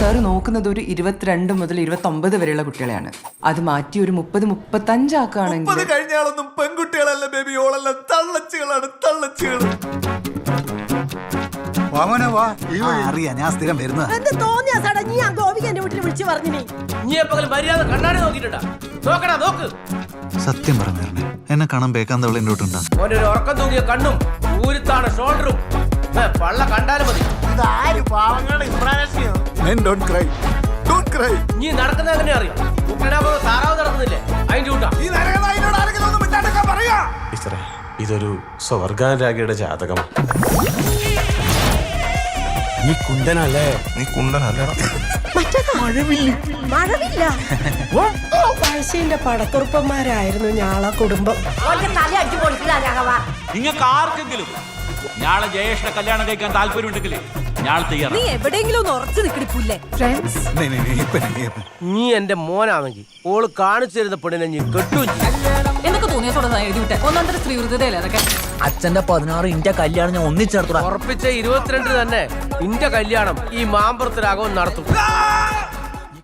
Sir നോക്കുന്നത് ഒരു 22 മുതൽ 29 വരെയുള്ള കുട്ടികളെയാണ്. അത് മാറ്റി ഒരു 30-35 ആക്കുകയാണെങ്കിൽ കഴിഞ്ഞാലൊന്നും പെൺകുട്ടികളല്ല ബേബി, ഓളെല്ലാം തള്ളച്ചുകളാണ്, തള്ളച്ചുകൾ. അറിയാം, ഞാൻ സ്ഥിരം വരുന്നത്. എന്ത് തോന്നിയാ സാടാ നീ ആ ഗോപിക എന്റെ വീട്ടിൽ വിളിച്ചു പറഞ്ഞു? നീ എപ്പോഴും മര്യാദ കണ്ണാടി നോക്കിട്ടാ നോക്കടാ, നോക്ക്. സത്യം പറഞ്ഞേ, എന്നെ കാണാൻ പേക്കാന്തവള എന്റെ വീട്ടുണ്ടാ. ഓന്റെ ഒരു ഉറക്കം തൂങ്ങിയ കണ്ണും ഊരുത്താണ് ഷോൾഡറും പള്ള കണ്ടാലും മതി. നീ നടക്കുന്ന എങ്ങനെ അറിയാം? താറാവ് നടക്കുന്നില്ലേ അതിന്റെ കൂട്ടാ. ഇതൊരു സ്വർഗാനുരാഗിയുടെ ജാതകം. നീ കുണ്ടനല്ലേ? നീ കുണ്ടനല്ലേ? മഴവില്ല പഴശ്ശിന്റെ പടത്തുറുപ്പന്മാരായിരുന്നു ഞാളെ കുടുംബം. നിങ്ങൾക്ക് ആർക്കെങ്കിലും ഞാളെ ജയേഷിനെ കല്യാണം കഴിക്കാൻ താല്പര്യമുണ്ടെങ്കിൽ ഞാൻ തയ്യാറാണ്. നീ എവിടെയെങ്കിലും ഒന്ന് ഉറച്ചു നിൽക്കണിപ്പൂല്ലേ? നീ എന്റെ മോനാണെങ്കിൽ ഓള് കാണിച്ചു തരുന്ന പെണ്ണിനെ നീ കെട്ടും. എന്നൊക്കെ തോന്നിയതോടെ എഴുതിവിട്ടെ. ഒന്നാന്തര സ്ത്രീവൃതയല്ലേ അതൊക്കെ. അച്ഛന്റെ 16 ഇന്റെ കല്യാണം ഞാൻ ഒന്നിച്ചെടുത്തു. ഉറപ്പിച്ച 22 തന്നെ ഇന്റെ കല്യാണം ഈ മാമ്പുറത്തിലാകവും നടത്തും.